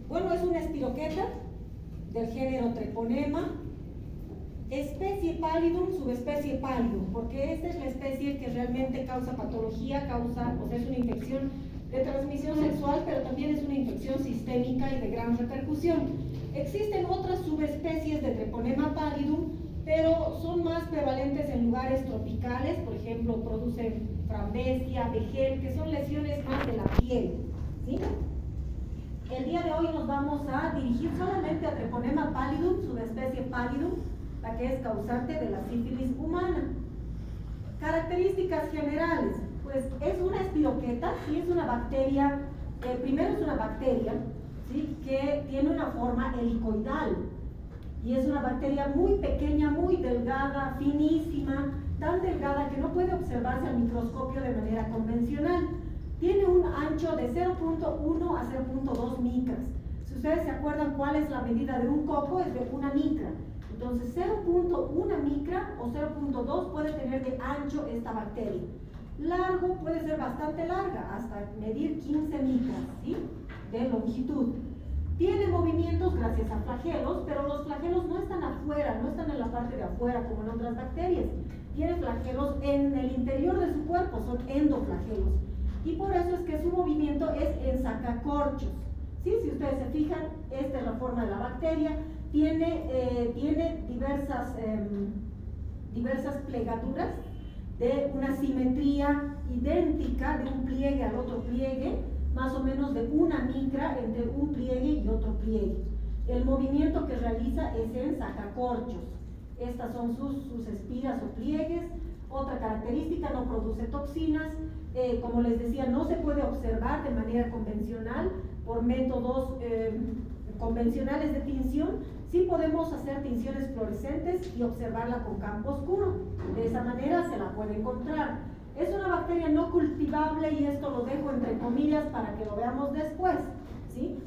Bueno, es una espiroqueta del género Treponema, especie Pallidum, subespecie Pallidum, porque esta es la especie que realmente causa patología, o sea, es una infección de transmisión sexual, pero también es una infección sistémica y de gran repercusión. Existen otras subespecies de Treponema pallidum, pero son más prevalentes en lugares tropicales, por ejemplo, producen frambesia, vejel, que son lesiones más de la piel, ¿sí? El día de hoy nos vamos a dirigir solamente a Treponema pallidum, subespecie Pallidum, la que es causante de la sífilis humana. Características generales, pues es una espiroqueta, sí, es una bacteria, primero es una bacteria, ¿sí?, que tiene una forma helicoidal, y es una bacteria muy pequeña, muy delgada, finísima, tan delgada que no puede observarse al microscopio de manera convencional. Tiene un ancho de 0.1 a 0.2 micras. Si ustedes se acuerdan cuál es la medida de un coco, es de una micra. Entonces 0.1 micra o 0.2 puede tener de ancho esta bacteria. Largo puede ser bastante larga, hasta medir 15 micras, ¿sí?, de longitud. Tiene movimientos gracias a flagelos, pero los flagelos no están afuera, no están en la parte de afuera como en otras bacterias. Tiene flagelos en el interior de su cuerpo, son endoflagelos. Y por eso es que su movimiento es en sacacorchos, ¿sí? Si ustedes se fijan, esta es la forma de la bacteria. Tiene diversas plegaduras de una simetría idéntica de un pliegue al otro pliegue, más o menos de una micra entre un pliegue y otro pliegue. El movimiento que realiza es en sacacorchos. Estas son sus espiras o pliegues. Otra característica, no produce toxinas. Como les decía, no se puede observar de manera convencional por métodos convencionales de tinción. Sí podemos hacer tinciones fluorescentes y observarla con campo oscuro. De esa manera se la puede encontrar. Es una bacteria no cultivable, y esto lo dejo entre comillas para que lo veamos después, ¿sí?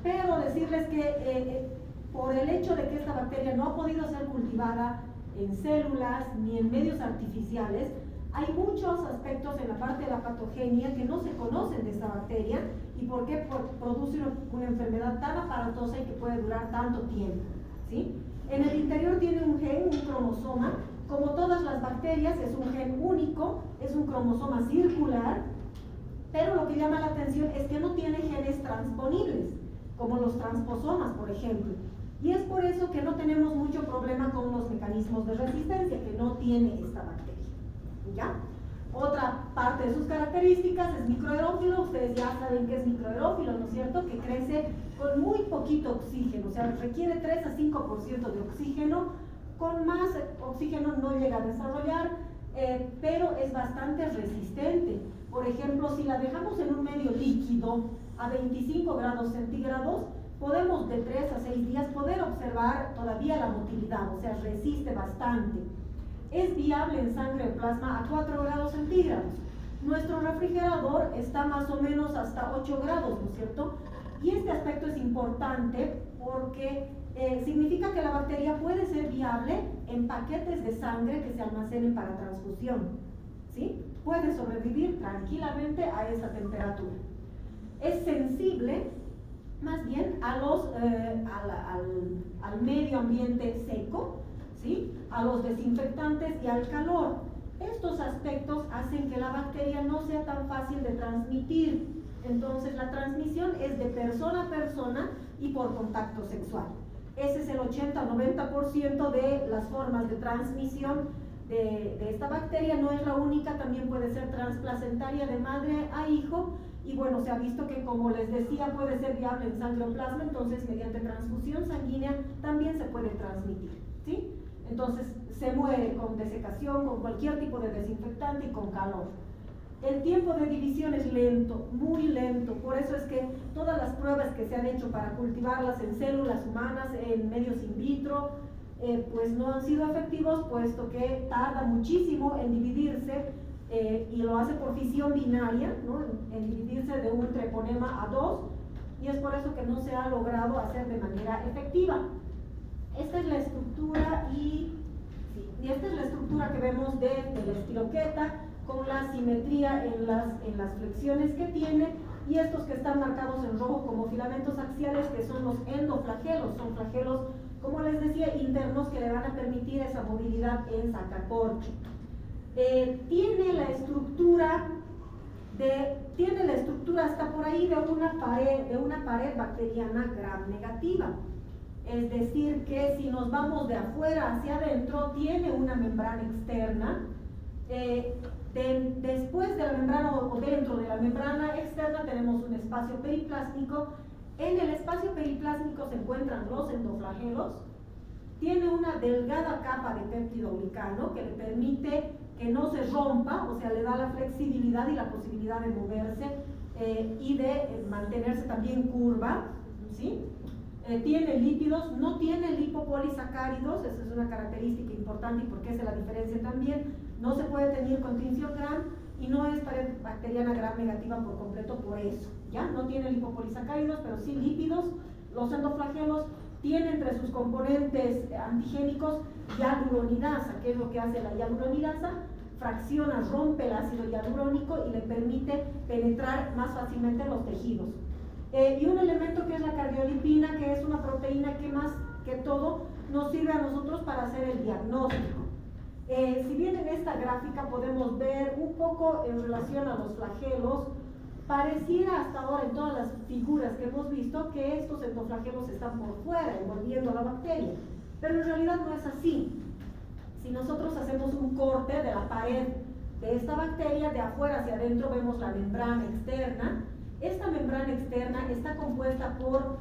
Pero decirles que por el hecho de que esta bacteria no ha podido ser cultivada en células ni en medios artificiales, hay muchos aspectos en la parte de la patogenia que no se conocen de esta bacteria y por qué produce una enfermedad tan aparatosa y que puede durar tanto tiempo, ¿sí? En el interior tiene un gen, un cromosoma. Como todas las bacterias, es un gen único, es un cromosoma circular, pero lo que llama la atención es que no tiene genes transponibles, como los transposomas, por ejemplo. Y es por eso que no tenemos mucho problema con los mecanismos de resistencia, que no tiene esta bacteria, ¿ya? Otra parte de sus características es microaerófilo. Ustedes ya saben que es microaerófilo, ¿no es cierto?, que crece con muy poquito oxígeno, o sea, requiere 3 a 5% de oxígeno. Con más oxígeno no llega a desarrollar, pero es bastante resistente. Por ejemplo, si la dejamos en un medio líquido a 25 grados centígrados, podemos de 3 a 6 días poder observar todavía la motilidad, o sea, resiste bastante. Es viable en sangre o plasma a 4 grados centígrados. Nuestro refrigerador está más o menos hasta 8 grados, ¿no es cierto? Y este aspecto es importante porque significa que la bacteria puede ser viable en paquetes de sangre que se almacenen para transfusión, ¿sí? Puede sobrevivir tranquilamente a esa temperatura. Es sensible más bien a al medio ambiente seco, ¿sí?, a los desinfectantes y al calor. Estos aspectos hacen que la bacteria no sea tan fácil de transmitir. Entonces la transmisión es de persona a persona y por contacto sexual. Ese es el 80-90% de las formas de transmisión de esta bacteria. No es la única, también puede ser transplacentaria de madre a hijo. Y bueno, se ha visto que, como les decía, puede ser viable en sangre o plasma, entonces mediante transfusión sanguínea también se puede transmitir, ¿sí? Entonces se muere con desecación, con cualquier tipo de desinfectante y con calor. El tiempo de división es lento, muy lento. Por eso es que todas las pruebas que se han hecho para cultivarlas en células humanas, en medios in vitro, pues no han sido efectivos, puesto que tarda muchísimo en dividirse, y lo hace por fisión binaria, ¿no?, en dividirse de un treponema a 2, y es por eso que no se ha logrado hacer de manera efectiva. Esta es la estructura y esta es la estructura que vemos de la espiroqueta, con la simetría en las flexiones que tiene, y estos que están marcados en rojo como filamentos axiales, que son los endoflagelos. Son flagelos, como les decía, internos, que le van a permitir esa movilidad en sacacorcho. Tiene la estructura hasta por ahí de una pared bacteriana gram negativa. Es decir, que si nos vamos de afuera hacia adentro, tiene una membrana externa. Después de la membrana o dentro de la membrana externa tenemos un espacio periplásmico. En el espacio periplásmico se encuentran los endoflagelos. Tiene una delgada capa de péptido glicano que le permite que no se rompa, o sea, le da la flexibilidad y la posibilidad de moverse y de mantenerse también curva, ¿sí? Tiene lípidos, no tiene lipopolisacáridos. Esa es una característica importante y porque esa es la diferencia también. No se puede tener contención gram y no es pared bacteriana gram negativa por completo por eso, ¿ya? No tiene lipopolisacáridos, pero sí lípidos. Los endoflagelos tienen entre sus componentes antigénicos hialuronidasa, que es lo que hace la hialuronidasa, fracciona, rompe el ácido hialurónico y le permite penetrar más fácilmente los tejidos. Y un elemento que es la cardiolipina, que es una proteína que más que todo nos sirve a nosotros para hacer el diagnóstico. Si bien en esta gráfica podemos ver un poco en relación a los flagelos, pareciera hasta ahora en todas las figuras que hemos visto que estos endoflagelos están por fuera, envolviendo a la bacteria, pero en realidad no es así. Si nosotros hacemos un corte de la pared de esta bacteria, de afuera hacia adentro vemos la membrana externa. Esta membrana externa está compuesta por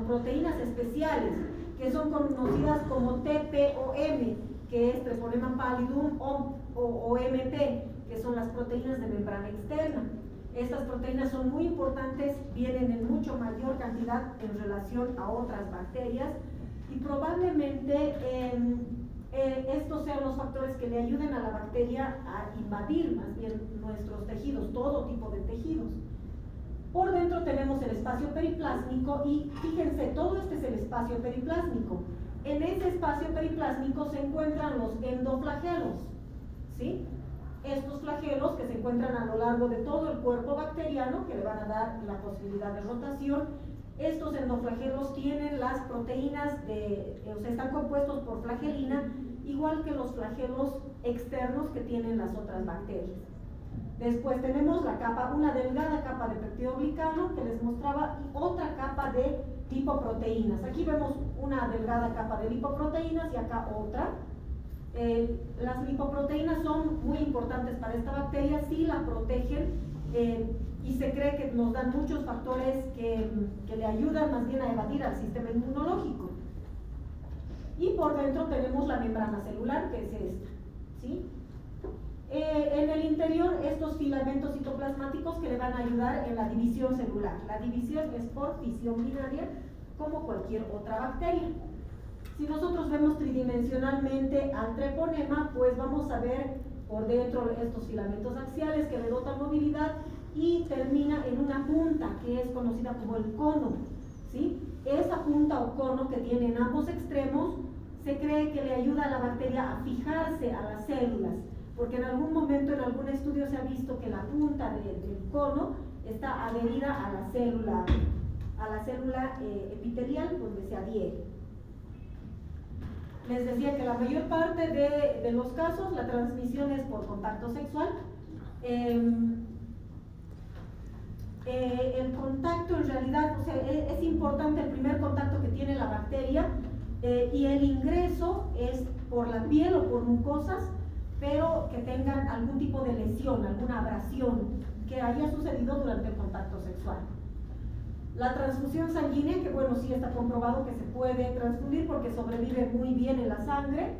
proteínas especiales que son conocidas como TPOM, que es Treponema pallidum, o MP, que son las proteínas de membrana externa. Estas proteínas son muy importantes, vienen en mucho mayor cantidad en relación a otras bacterias y probablemente estos sean los factores que le ayuden a la bacteria a invadir más bien nuestros tejidos, todo tipo de tejidos. Por dentro tenemos el espacio periplásmico y fíjense, todo este es el espacio periplásmico. En ese espacio periplásmico se encuentran los endoflagelos, ¿sí? Estos flagelos que se encuentran a lo largo de todo el cuerpo bacteriano, que le van a dar la posibilidad de rotación. Estos endoflagelos tienen las proteínas o sea, están compuestos por flagelina, igual que los flagelos externos que tienen las otras bacterias. Después tenemos la capa, una delgada capa de péptido glicano que les mostraba y otra capa de lipoproteínas. Aquí vemos una delgada capa de lipoproteínas y acá otra. Las lipoproteínas son muy importantes para esta bacteria, sí la protegen y se cree que nos dan muchos factores que le ayudan más bien a evadir al sistema inmunológico. Y por dentro tenemos la membrana celular, que es esta, ¿sí? En el interior estos filamentos citoplasmáticos que le van a ayudar en la división celular. La división es por fisión binaria como cualquier otra bacteria. Si nosotros vemos tridimensionalmente al treponema, pues vamos a ver por dentro estos filamentos axiales que le dotan movilidad y termina en una punta que es conocida como el cono, ¿sí? Esa punta o cono que tiene en ambos extremos se cree que le ayuda a la bacteria a fijarse a las células, porque en algún momento en algún estudio se ha visto que la punta del cono está adherida a la célula epitelial donde se adhiere. Les decía que la mayor parte de los casos la transmisión es por contacto sexual. El contacto en realidad, o sea, es importante el primer contacto que tiene la bacteria y el ingreso es por la piel o por mucosas, pero que tengan algún tipo de lesión, alguna abrasión que haya sucedido durante el contacto sexual. La transfusión sanguínea, que bueno, sí está comprobado que se puede transfundir porque sobrevive muy bien en la sangre.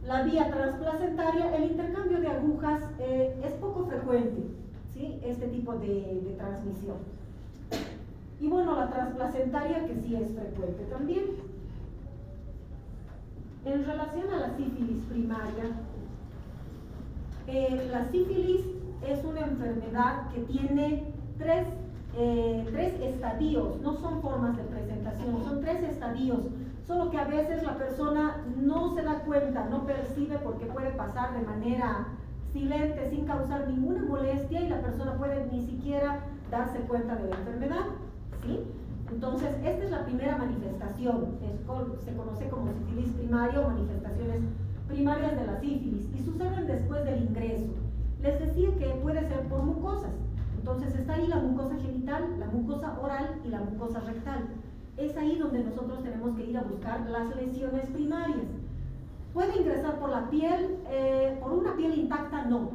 La vía transplacentaria, el intercambio de agujas es poco frecuente, ¿sí? Este tipo de transmisión. Y bueno, la transplacentaria, que sí es frecuente también. En relación a la sífilis primaria, la sífilis es una enfermedad que tiene tres estadios, no son formas de presentación, son 3 estadios, solo que a veces la persona no se da cuenta, no percibe porque puede pasar de manera silente, sin causar ninguna molestia y la persona puede ni siquiera darse cuenta de la enfermedad, ¿sí? Entonces, esta es la primera manifestación, se conoce como sífilis primaria o manifestaciones primarias de la sífilis, y suceden después del ingreso. Les decía que puede ser por mucosas. Entonces está ahí la mucosa genital, la mucosa oral y la mucosa rectal. Es ahí donde nosotros tenemos que ir a buscar las lesiones primarias. Puede ingresar por la piel, por una piel intacta no,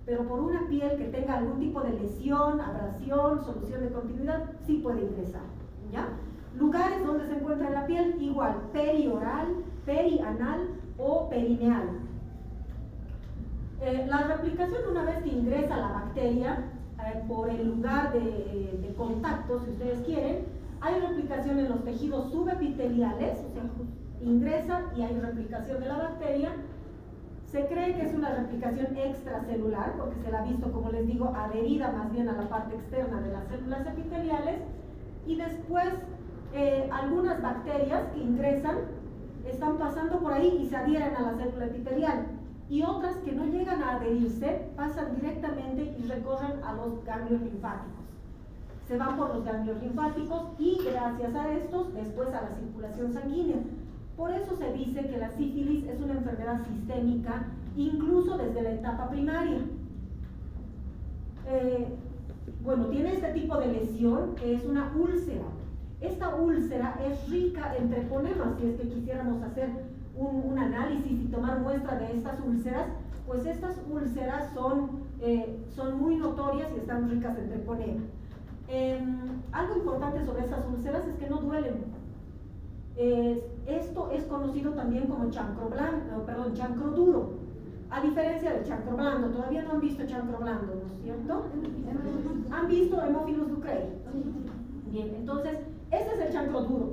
pero por una piel que tenga algún tipo de lesión, abrasión, solución de continuidad, sí puede ingresar, ¿ya? Lugares donde se encuentra en la piel, igual, perioral, perianal o perineal. La replicación, una vez que ingresa la bacteria por el lugar de contacto, si ustedes quieren, hay replicación en los tejidos subepiteliales, o sea, ingresa y hay replicación de la bacteria. Se cree que es una replicación extracelular, porque se la ha visto, como les digo, adherida más bien a la parte externa de las células epiteliales, y después algunas bacterias que ingresan están pasando por ahí y se adhieren a la célula epitelial, y otras que no llegan a adherirse pasan directamente y recorren a los ganglios linfáticos. Se van por los ganglios linfáticos y gracias a estos después a la circulación sanguínea. Por eso se dice que la sífilis es una enfermedad sistémica, incluso desde la etapa primaria. Bueno, tiene este tipo de lesión que es una úlcera. Esta úlcera es rica en treponemas. Si es que quisiéramos hacer un análisis y tomar muestra de estas úlceras, pues estas úlceras son muy notorias y están ricas en treponema. Algo importante sobre estas úlceras es que no duelen. Esto es conocido también como chancro duro, a diferencia del chancro blando. Todavía no han visto chancro blando, ¿no es cierto? ¿Han visto Haemophilus ducreyi? Bien, entonces, este es el chancro duro.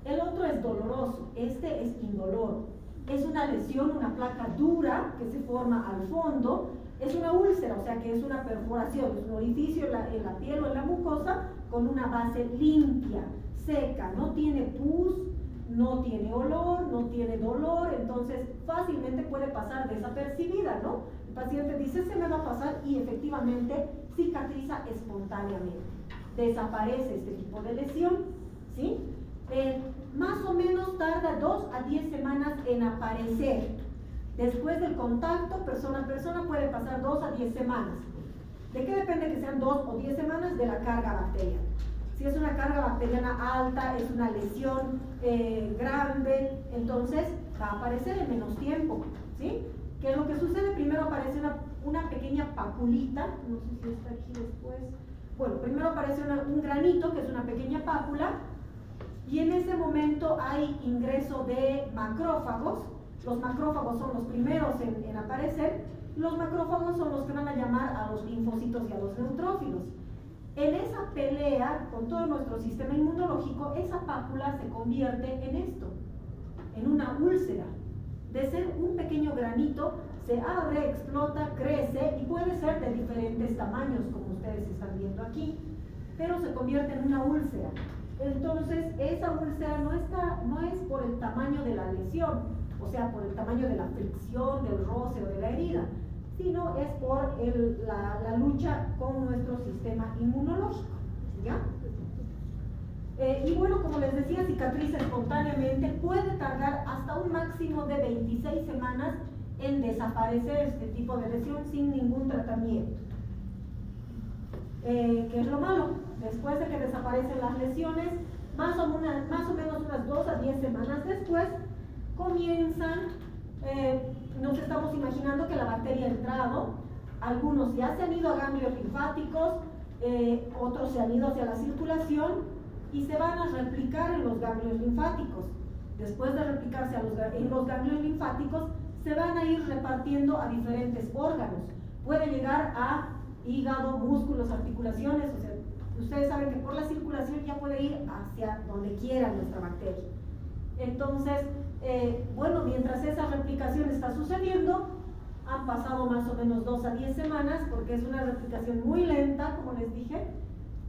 El otro es doloroso, este es indoloro. Es una lesión, una placa dura que se forma al fondo. Es una úlcera, o sea que es una perforación, es un orificio en la piel o en la mucosa con una base limpia, seca, no tiene pus, no tiene olor, no tiene dolor, entonces fácilmente puede pasar desapercibida, ¿no? El paciente dice, se me va a pasar, y efectivamente cicatriza espontáneamente. Desaparece este tipo de lesión, ¿sí? Más o menos tarda 2 a 10 semanas en aparecer. Después del contacto persona a persona puede pasar 2 a 10 semanas. ¿De qué depende que sean 2 o 10 semanas? De la carga bacteriana. Si es una carga bacteriana alta, es una lesión grande, entonces va a aparecer en menos tiempo, ¿sí? ¿Qué es lo que sucede? Primero aparece una pequeña papulita, no sé si está aquí después. Bueno, primero aparece un granito, que es una pequeña pápula, y en ese momento hay ingreso de macrófagos. Los macrófagos son los primeros en aparecer. Los macrófagos son los que van a llamar a los linfocitos y a los neutrófilos. En esa pelea con todo nuestro sistema inmunológico, esa pápula se convierte en esto, en una úlcera. De ser un pequeño granito, se abre, explota, crece y puede ser de diferentes tamaños, como ustedes están viendo aquí, pero se convierte en una úlcera. Entonces, esa úlcera no es por el tamaño de la lesión, o sea, por el tamaño de la fricción, del roce o de la herida, sino es por la lucha con nuestro sistema inmunológico, ¿ya? Y bueno, como les decía, cicatriza espontáneamente, puede tardar hasta un máximo de 26 semanas en desaparecer este tipo de lesión sin ningún tratamiento. ¿Qué es lo malo? Después de que desaparecen las lesiones, más o menos unas 2 a 10 semanas después, comienzan, nos estamos imaginando que la bacteria ha entrado, algunos ya se han ido a ganglios linfáticos, otros se han ido hacia la circulación y se van a replicar en los ganglios linfáticos. Después de replicarse en los ganglios linfáticos, se van a ir repartiendo a diferentes órganos. Puede llegar a hígado, músculos, articulaciones, o sea, ustedes saben que por la circulación ya puede ir hacia donde quiera nuestra bacteria. Entonces, bueno, mientras esa replicación está sucediendo, han pasado más o menos 2 a 10 semanas, porque es una replicación muy lenta, como les dije.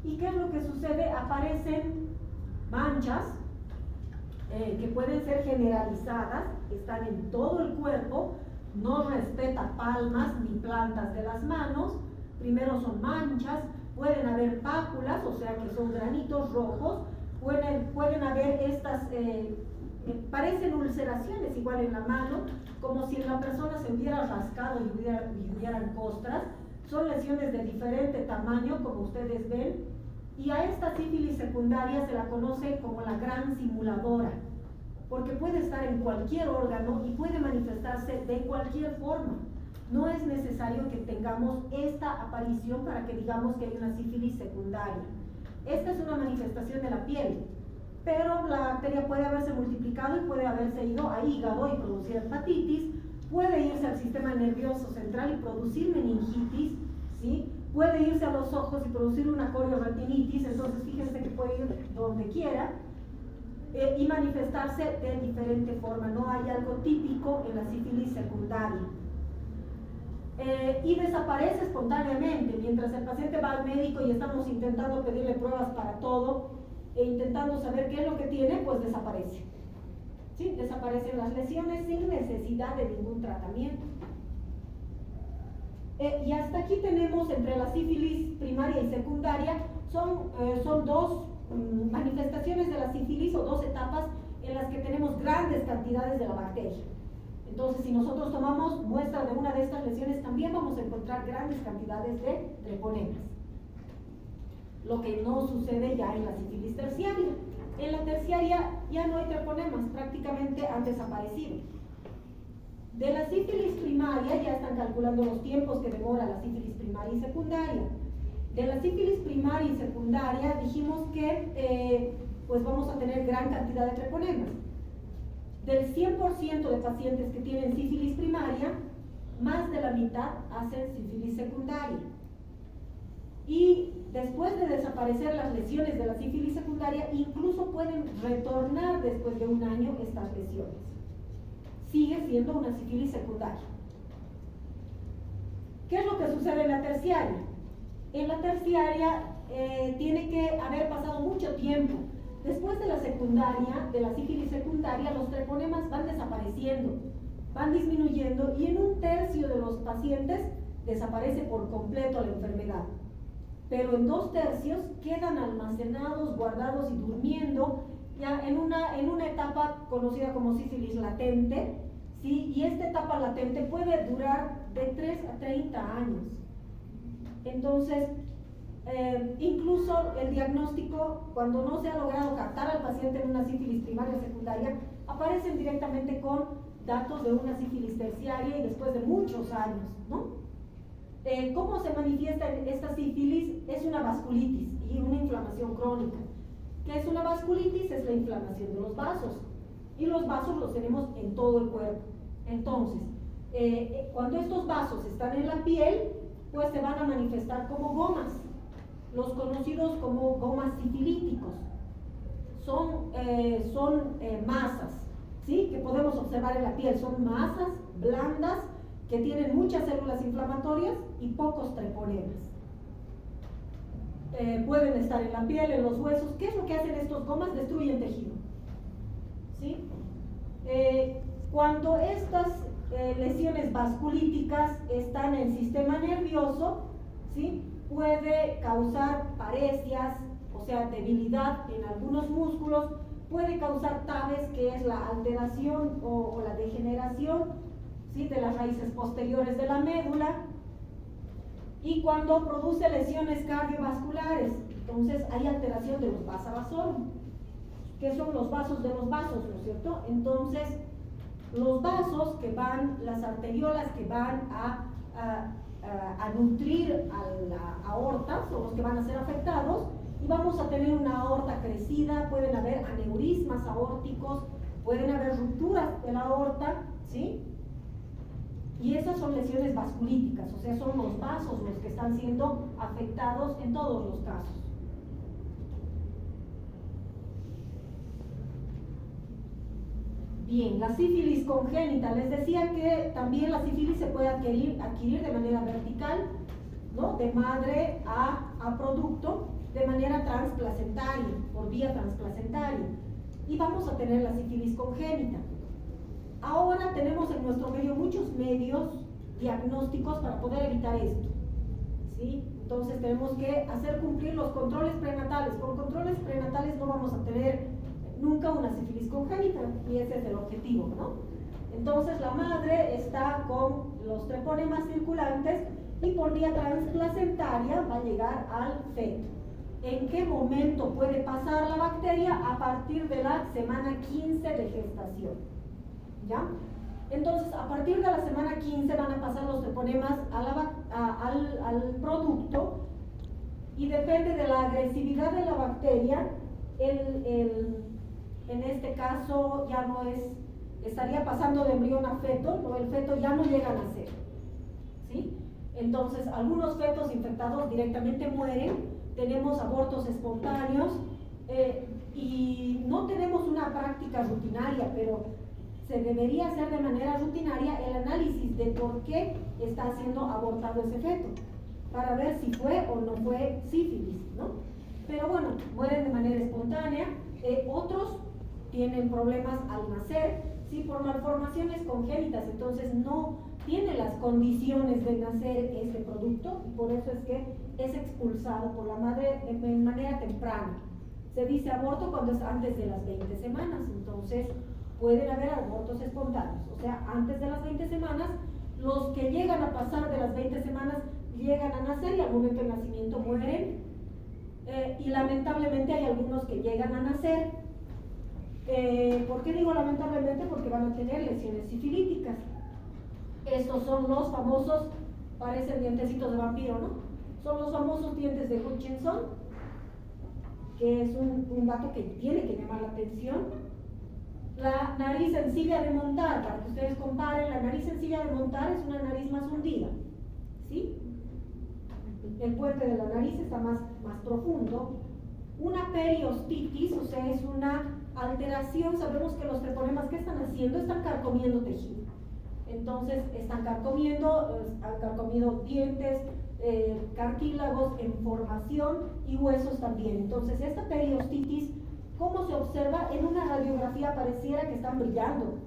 ¿Y qué es lo que sucede? Aparecen manchas que pueden ser generalizadas, están en todo el cuerpo, no respeta palmas ni plantas de las manos. Primero son manchas, pueden haber pápulas, o sea que son granitos rojos, pueden haber estas, parecen ulceraciones igual en la mano, como si la persona se hubiera rascado y hubieran costras. Son lesiones de diferente tamaño, como ustedes ven, y a esta sífilis secundaria se la conoce como la gran simuladora, porque puede estar en cualquier órgano y puede manifestarse de cualquier forma. No es necesario que tengamos esta aparición para que digamos que hay una sífilis secundaria. Esta es una manifestación de la piel, pero la bacteria puede haberse multiplicado y puede haberse ido a hígado y producir hepatitis, puede irse al sistema nervioso central y producir meningitis, ¿sí? Puede irse a los ojos y producir una corioretinitis, entonces fíjense que puede ir donde quiera, y manifestarse de diferente forma. No hay algo típico en la sífilis secundaria. Y desaparece espontáneamente. Mientras el paciente va al médico y estamos intentando pedirle pruebas para todo e intentando saber qué es lo que tiene, pues desaparece. ¿Sí? Desaparecen las lesiones sin necesidad de ningún tratamiento. Y hasta aquí tenemos entre la sífilis primaria y secundaria, son dos manifestaciones de la sífilis o dos etapas en las que tenemos grandes cantidades de la bacteria. Entonces, si nosotros tomamos muestra de una de estas lesiones, también vamos a encontrar grandes cantidades de treponemas. Lo que no sucede ya en la sífilis terciaria. En la terciaria ya no hay treponemas, prácticamente han desaparecido. De la sífilis primaria ya están calculando los tiempos que demora la sífilis primaria y secundaria. De la sífilis primaria y secundaria dijimos que pues vamos a tener gran cantidad de treponemas. Del 100% de pacientes que tienen sífilis primaria, más de la mitad hacen sífilis secundaria. Y después de desaparecer las lesiones de la sífilis secundaria, incluso pueden retornar después de un año estas lesiones. Sigue siendo una sífilis secundaria. ¿Qué es lo que sucede en la terciaria? En la terciaria tiene que haber pasado mucho tiempo. Después de la secundaria, de la sífilis secundaria, los treponemas van desapareciendo, van disminuyendo y en 1/3 de los pacientes desaparece por completo la enfermedad. Pero en 2/3 quedan almacenados, guardados y durmiendo ya en una etapa conocida como sífilis latente, ¿sí? Y esta etapa latente puede durar de 3 a 30 años. Entonces, incluso el diagnóstico, cuando no se ha logrado captar al paciente en una sífilis primaria o secundaria, aparecen directamente con datos de una sífilis terciaria y después de muchos años, ¿no? ¿Cómo se manifiesta esta sífilis? Es una vasculitis y una inflamación crónica. ¿Qué es una vasculitis? Es la inflamación de los vasos. Y los vasos los tenemos en todo el cuerpo. Entonces, cuando estos vasos están en la piel, pues se van a manifestar como gomas, los conocidos como gomas sifilíticos. Son masas, ¿sí? Que podemos observar en la piel. Son masas blandas que tienen muchas células inflamatorias y pocos treponemas. Pueden estar en la piel, en los huesos. ¿Qué es lo que hacen estos gomas? Destruyen tejido, ¿sí? Cuando estas lesiones vasculíticas están en el sistema nervioso, ¿sí? Puede causar paresias, o sea, debilidad en algunos músculos, puede causar tabes, que es la alteración o la degeneración, ¿sí? De las raíces posteriores de la médula, y cuando produce lesiones cardiovasculares, entonces hay alteración de los vasa vasorum, que son los vasos de los vasos, ¿no es cierto? Entonces, los vasos que van, las arteriolas que van a nutrir a la aorta son los que van a ser afectados y vamos a tener una aorta crecida, pueden haber aneurismas aórticos, pueden haber rupturas de la aorta, ¿sí? Y esas son lesiones vasculíticas, o sea, son los vasos los que están siendo afectados en todos los casos. Bien, la sífilis congénita, les decía que también la sífilis se puede adquirir de manera vertical, ¿no? De madre a producto, de manera transplacentaria, por vía transplacentaria. Y vamos a tener la sífilis congénita. Ahora tenemos en nuestro medio muchos medios diagnósticos para poder evitar esto, ¿sí? Entonces tenemos que hacer cumplir los controles prenatales. Con controles prenatales no vamos a tener nunca una sífilis congénita, y ese es el objetivo, ¿no? Entonces la madre está con los treponemas circulantes y por vía transplacentaria va a llegar al feto. ¿En qué momento puede pasar la bacteria? A partir de la semana 15 de gestación, ¿ya? Entonces, a partir de la semana 15 van a pasar los treponemas al producto, y depende de la agresividad de la bacteria, en este caso ya no estaría pasando de embrión a feto, ¿no? El feto ya no llega a nacer, ¿sí? Entonces, algunos fetos infectados directamente mueren, tenemos abortos espontáneos, y no tenemos una práctica rutinaria, pero se debería hacer de manera rutinaria el análisis de por qué está siendo abortado ese feto, para ver si fue o no fue sífilis, ¿no? Pero bueno, mueren de manera espontánea. Otros tienen problemas al nacer, ¿sí? Por malformaciones congénitas, entonces no tiene las condiciones de nacer este producto, y por eso es que es expulsado por la madre de manera temprana. Se dice aborto cuando es antes de las 20 semanas, entonces pueden haber abortos espontáneos, o sea, antes de las 20 semanas, los que llegan a pasar de las 20 semanas llegan a nacer y al momento del nacimiento mueren, y lamentablemente hay algunos que llegan a nacer. ¿Por qué digo lamentablemente? Porque van a tener lesiones sifilíticas. Estos son los famosos, parecen dientecitos de vampiro, ¿no? Son los famosos dientes de Hutchinson, que es un dato que tiene que llamar la atención. La nariz sencilla de montar, para que ustedes comparen, la nariz sencilla de montar es una nariz más hundida, ¿sí? El puente de la nariz está más profundo. Una periostitis, o sea, es una alteración. Sabemos que los treponemas, ¿qué están haciendo? Están carcomiendo tejido. Entonces, están carcomiendo, han carcomido dientes, cartílagos en formación y huesos también. Entonces, esta periostitis, ¿cómo se observa? En una radiografía pareciera que están brillando,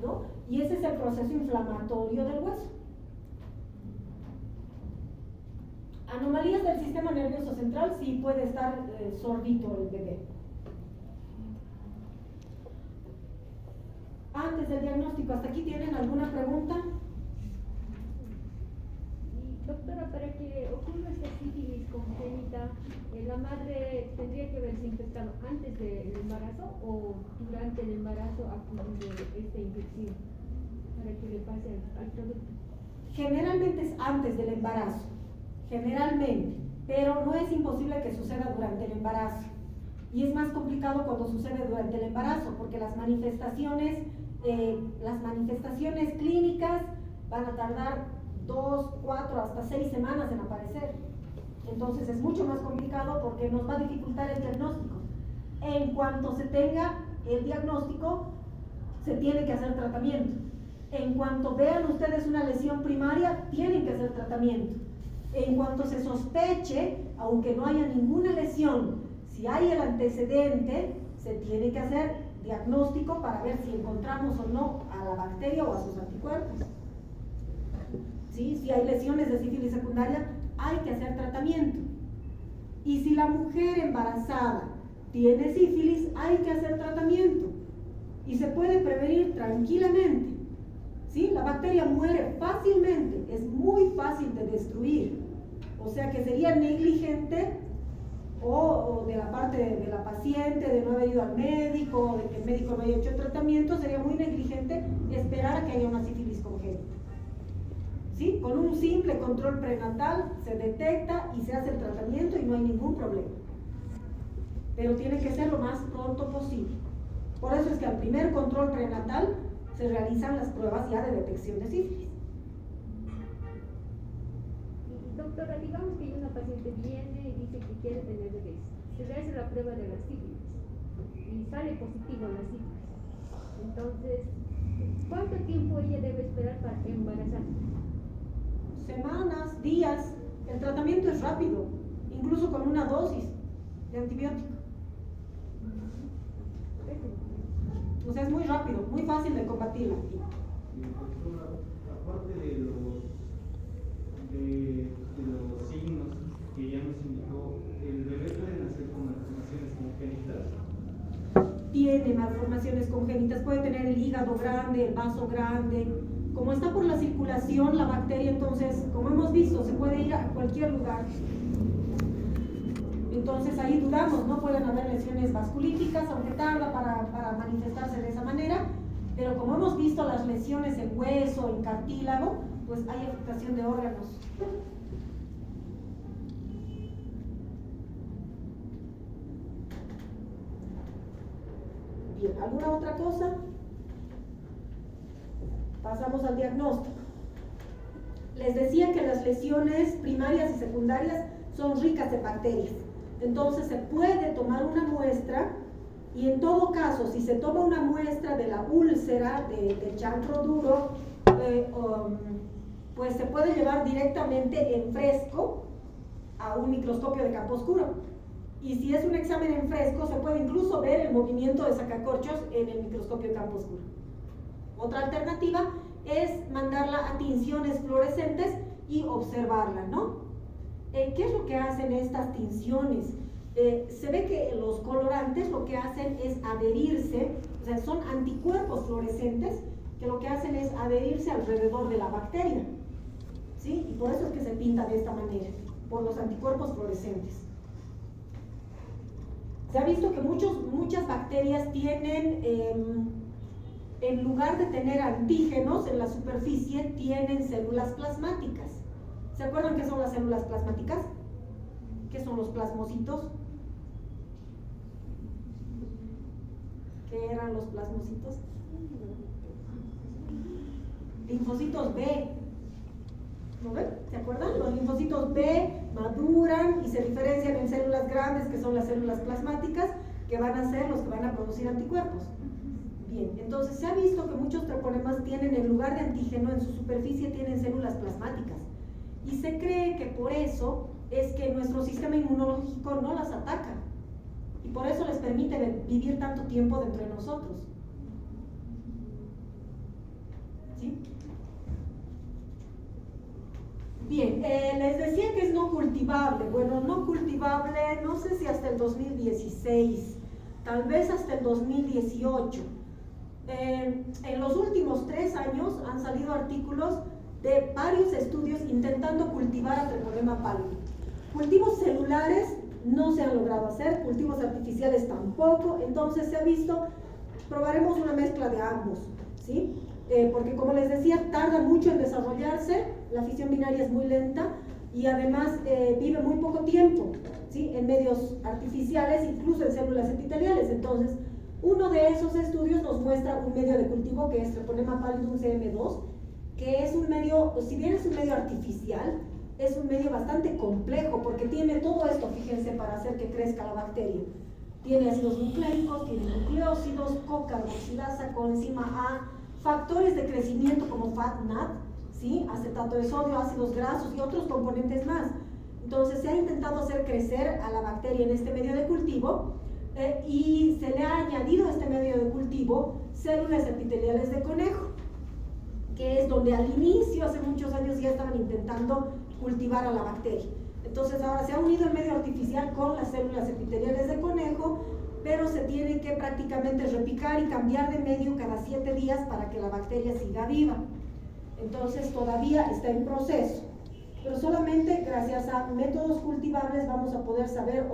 ¿no? Y ese es el proceso inflamatorio del hueso. Anomalías del sistema nervioso central, sí puede estar sordito el bebé. Antes del diagnóstico, ¿hasta aquí tienen alguna pregunta? Doctora, para que ocurra esta sífilis congénita, ¿la madre tendría que haberse infectado antes del embarazo o durante el embarazo ha ocurrido esta infección para que le pase al producto? Generalmente es antes del embarazo, generalmente, pero no es imposible que suceda durante el embarazo. Y es más complicado cuando sucede durante el embarazo, porque las manifestaciones clínicas van a tardar 2, 4, hasta 6 semanas en aparecer. Entonces es mucho más complicado porque nos va a dificultar el diagnóstico. En cuanto se tenga el diagnóstico, se tiene que hacer tratamiento. En cuanto vean ustedes una lesión primaria, tienen que hacer tratamiento. En cuanto se sospeche, aunque no haya ninguna lesión, si hay el antecedente, se tiene que hacer diagnóstico para ver si encontramos o no a la bacteria o a sus anticuerpos. ¿Sí? Si hay lesiones de sífilis secundaria, hay que hacer tratamiento. Y si la mujer embarazada tiene sífilis, hay que hacer tratamiento. Y se puede prevenir tranquilamente. ¿Sí? La bacteria muere fácilmente, es muy fácil de destruir. O sea que sería negligente o de la parte de la paciente, de no haber ido al médico, de que el médico no haya hecho el tratamiento, sería muy negligente esperar a que haya una sífilis congénita. ¿Sí? Con un simple control prenatal se detecta y se hace el tratamiento y no hay ningún problema. Pero tiene que ser lo más pronto posible. Por eso es que al primer control prenatal se realizan las pruebas ya de detección de sífilis. Doctora, digamos que una paciente viene y dice que quiere tener bebés. Se le hace la prueba de la sífilis y sale positivo la sífilis. Entonces, ¿cuánto tiempo ella debe esperar para embarazarse? Semanas, días. El tratamiento es rápido, incluso con una dosis de antibiótico. O sea, es muy rápido, muy fácil de combatirla. Aparte de los signos que ya nos indicó, ¿el bebé puede nacer con malformaciones congénitas? Tiene malformaciones congénitas, puede tener el hígado grande, el vaso grande. Como está por la circulación la bacteria, entonces, como hemos visto, se puede ir a cualquier lugar. Entonces ahí dudamos, ¿no? Pueden haber lesiones vasculíticas, aunque tarda para manifestarse de esa manera, pero como hemos visto las lesiones en hueso, en cartílago, pues hay afectación de órganos. Bien, ¿alguna otra cosa? Pasamos al diagnóstico. Les decía que las lesiones primarias y secundarias son ricas de bacterias. Entonces se puede tomar una muestra y en todo caso, si se toma una muestra de la úlcera, del chancro duro, pues se puede llevar directamente en fresco a un microscopio de campo oscuro. Y si es un examen en fresco, se puede incluso ver el movimiento de sacacorchos en el microscopio de campo oscuro. Otra alternativa es mandarla a tinciones fluorescentes y observarla, ¿no? ¿Qué es lo que hacen estas tinciones? Se ve que los colorantes lo que hacen es adherirse, o sea, son anticuerpos fluorescentes que lo que hacen es adherirse alrededor de la bacteria, ¿sí? Y por eso es que se pinta de esta manera, por los anticuerpos fluorescentes. Se ha visto que muchas bacterias tienen, en lugar de tener antígenos en la superficie, tienen células plasmáticas. ¿Se acuerdan qué son las células plasmáticas? ¿Qué son los plasmocitos? ¿Qué eran los plasmocitos? Linfocitos B. ¿No ven? ¿Se acuerdan? Los linfocitos B maduran y se diferencian en células grandes, que son las células plasmáticas, que van a ser los que van a producir anticuerpos. Bien, entonces se ha visto que muchos treponemas tienen, en lugar de antígeno, en su superficie tienen células plasmáticas. Y se cree que por eso es que nuestro sistema inmunológico no las ataca. Y por eso les permite vivir tanto tiempo dentro de nosotros. ¿Sí? Bien, les decía que es no cultivable. Bueno, no cultivable, no sé si hasta el 2016, tal vez hasta el 2018. En los últimos 3 años han salido artículos de varios estudios intentando cultivar a Treponema pallidum. Cultivos celulares no se han logrado hacer, cultivos artificiales tampoco, entonces se ha visto, probaremos una mezcla de ambos, ¿sí? Porque como les decía, tarda mucho en desarrollarse, la fisión binaria es muy lenta y además vive muy poco tiempo, ¿sí? En medios artificiales, incluso en células epiteliales. Entonces, uno de esos estudios nos muestra un medio de cultivo que es Treponema pallidum CM2, que es un medio, si bien es un medio artificial, es un medio bastante complejo porque tiene todo esto, fíjense, para hacer que crezca la bacteria. Tiene ácidos nucleicos, tiene nucleócidos, cocarboxilasa, coenzima A, factores de crecimiento como FATNAT, ¿sí? Acetato de sodio, ácidos grasos y otros componentes más. Entonces se ha intentado hacer crecer a la bacteria en este medio de cultivo y se le ha añadido a este medio de cultivo células epiteliales de conejo, que es donde al inicio, hace muchos años, ya estaban intentando cultivar a la bacteria. Entonces ahora se ha unido el medio artificial con las células epiteliales de conejo, pero se tiene que prácticamente repicar y cambiar de medio cada 7 días para que la bacteria siga viva. Entonces todavía está en proceso, pero solamente gracias a métodos cultivables vamos a poder saber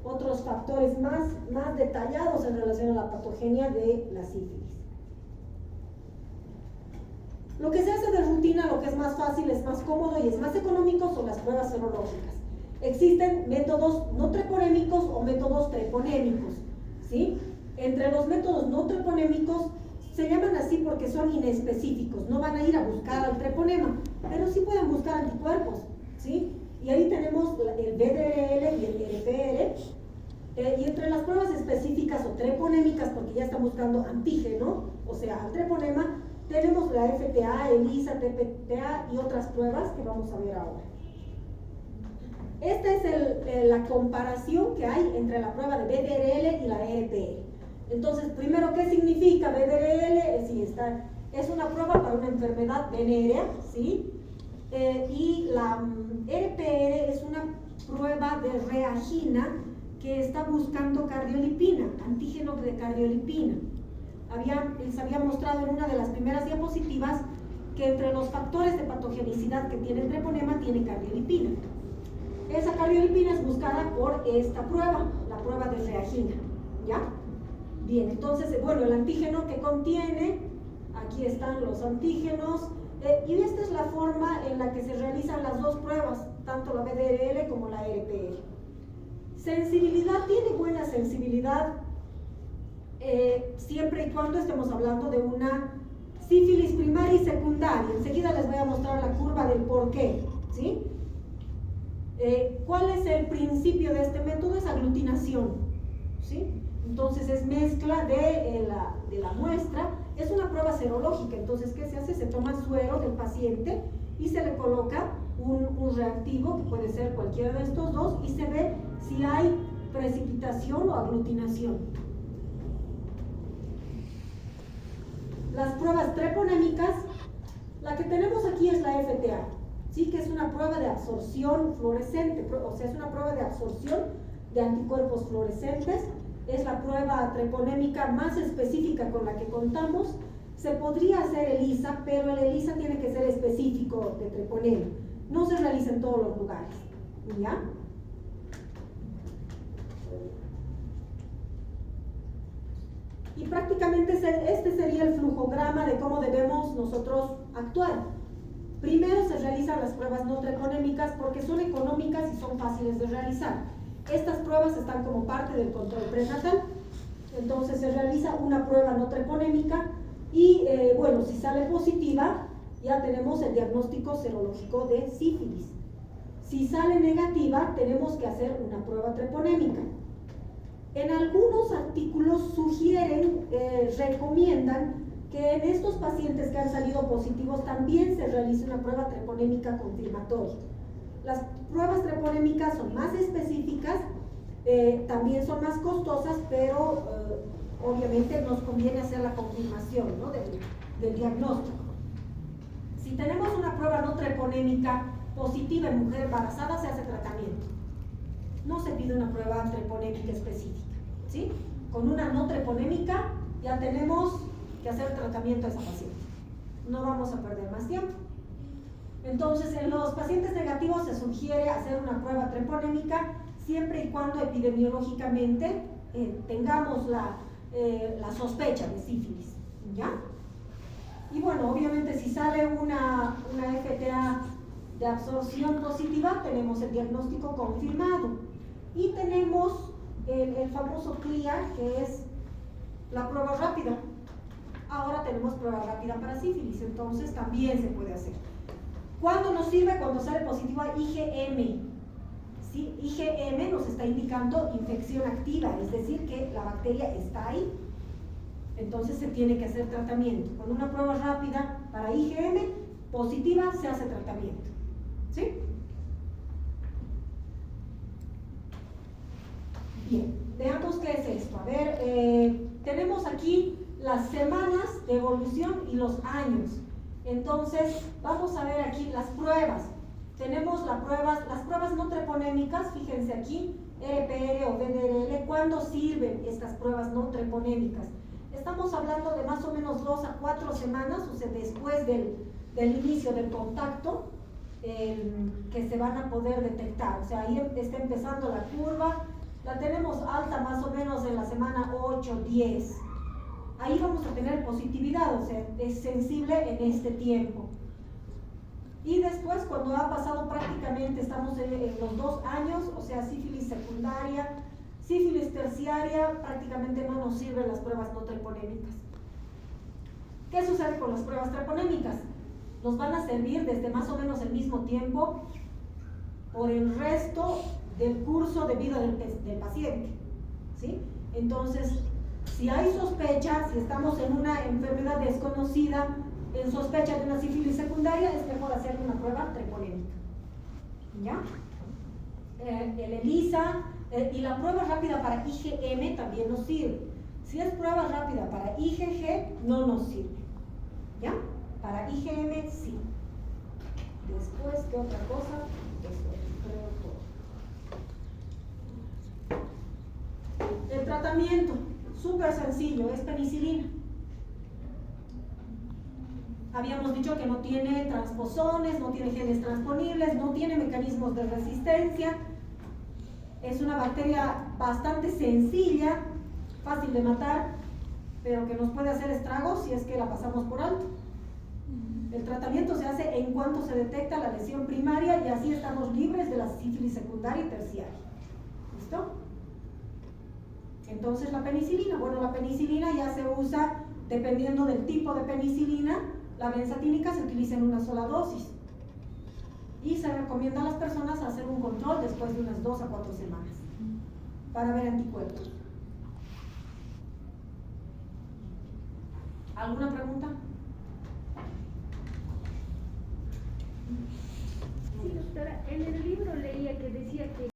otros factores más detallados en relación a la patogenia de la sífilis. Lo que se hace de rutina, lo que es más fácil, es más cómodo y es más económico son las pruebas serológicas. Existen métodos no treponémicos o métodos treponémicos, ¿sí? Entre los métodos no treponémicos se llaman así porque son inespecíficos, no van a ir a buscar al treponema, pero sí pueden buscar anticuerpos, ¿sí? Y ahí tenemos el BDRL y el RPR, y entre las pruebas específicas o treponémicas, porque ya están buscando antígeno, o sea, al treponema, tenemos la FTA, ELISA, TPTA y otras pruebas que vamos a ver ahora. Esta es la comparación que hay entre la prueba de BDRL y la RPR. Entonces, primero, ¿qué significa BDRL? Sí, es una prueba para una enfermedad venérea, ¿sí? Y la RPR es una prueba de reagina que está buscando cardiolipina, antígeno de cardiolipina. Les había mostrado en una de las primeras diapositivas que entre los factores de patogenicidad que tiene el treponema tiene cardiolipina. Esa cardiolipina es buscada por esta prueba, la prueba de reagina, ¿ya? Bien, entonces, bueno, el antígeno que contiene, aquí están los antígenos, y esta es la forma en la que se realizan las dos pruebas, tanto la VDRL como la RPL. Sensibilidad, tiene buena sensibilidad, siempre y cuando estemos hablando de una sífilis primaria y secundaria. Enseguida les voy a mostrar la curva del por qué, ¿sí? ¿Cuál es el principio de este método? Es aglutinación, ¿sí? Entonces es mezcla de la muestra, es una prueba serológica. Entonces, ¿qué se hace? Se toma el suero del paciente y se le coloca un reactivo, que puede ser cualquiera de estos dos, y se ve si hay precipitación o aglutinación. Las pruebas treponémicas, la que tenemos aquí es la FTA, ¿sí? Que es una prueba de absorción fluorescente, o sea, es una prueba de absorción de anticuerpos fluorescentes. Es la prueba treponémica más específica con la que contamos. Se podría hacer ELISA, pero el ELISA tiene que ser específico de treponema. No se realiza en todos los lugares, ¿ya? Y prácticamente este sería el flujograma de cómo debemos nosotros actuar. Primero se realizan las pruebas no treponémicas porque son económicas y son fáciles de realizar. Estas pruebas están como parte del control prenatal. Entonces se realiza una prueba no treponémica y bueno, si sale positiva ya tenemos el diagnóstico serológico de sífilis. Si sale negativa tenemos que hacer una prueba treponémica. En algunos artículos sugieren, recomiendan que en estos pacientes que han salido positivos también se realice una prueba treponémica confirmatoria. Las pruebas treponémicas son más específicas, también son más costosas, pero obviamente nos conviene hacer la confirmación, ¿no? del diagnóstico. Si tenemos una prueba no treponémica positiva en mujer embarazada, se hace tratamiento. No se pide una prueba treponémica específica, ¿sí? Con una no treponémica ya tenemos que hacer tratamiento a esa paciente. No vamos a perder más tiempo. Entonces, en los pacientes negativos se sugiere hacer una prueba treponémica siempre y cuando epidemiológicamente tengamos la sospecha de sífilis, ¿ya? Y bueno, obviamente si sale una FTA de absorción positiva, tenemos el diagnóstico confirmado. Y tenemos el famoso CLIA, que es la prueba rápida. Ahora tenemos prueba rápida para sífilis, entonces también se puede hacer. ¿Cuándo nos sirve? Cuando sale positiva IgM. ¿Sí? IgM nos está indicando infección activa, es decir, que la bacteria está ahí. Entonces se tiene que hacer tratamiento. Con una prueba rápida para IgM positiva se hace tratamiento. ¿Sí? Bien, veamos qué es esto. A ver, tenemos aquí las semanas de evolución y los años. Entonces, vamos a ver aquí las pruebas. Tenemos las pruebas no treponémicas, fíjense aquí, RPR o VDRL. ¿Cuándo sirven estas pruebas no treponémicas? Estamos hablando de más o menos 2 a 4 semanas, o sea, después del inicio del contacto, que se van a poder detectar. O sea, ahí está empezando la curva, la tenemos alta más o menos en la semana 8, 10. Ahí vamos a tener positividad, o sea, es sensible en este tiempo. Y después, cuando ha pasado prácticamente, estamos en los 2 años, o sea, sífilis secundaria, sífilis terciaria, prácticamente no nos sirven las pruebas no treponémicas. ¿Qué sucede con las pruebas treponémicas? Nos van a servir desde más o menos el mismo tiempo por el resto del curso de vida del paciente, ¿sí? Entonces, si hay sospecha, si estamos en una enfermedad desconocida, en sospecha de una sífilis secundaria, es mejor hacer una prueba treponémica, ¿ya? El ELISA y la prueba rápida para IgM también nos sirve. Si es prueba rápida para IgG, no nos sirve, ¿ya? Para IgM sí. Después, ¿qué otra cosa? Eso creo todo. El tratamiento, súper sencillo, es penicilina. Habíamos dicho que no tiene transposones, no tiene genes transponibles, no tiene mecanismos de resistencia. Es una bacteria bastante sencilla, fácil de matar, pero que nos puede hacer estragos si es que la pasamos por alto. El tratamiento se hace en cuanto se detecta la lesión primaria y así estamos libres de la sífilis secundaria y terciaria. ¿Listo? Entonces la penicilina, bueno, la penicilina ya se usa dependiendo del tipo de penicilina. La benzatínica se utiliza en una sola dosis y se recomienda a las personas hacer un control después de unas 2 a 4 semanas para ver anticuerpos. ¿Alguna pregunta? Sí, doctora, en el libro leía que decía que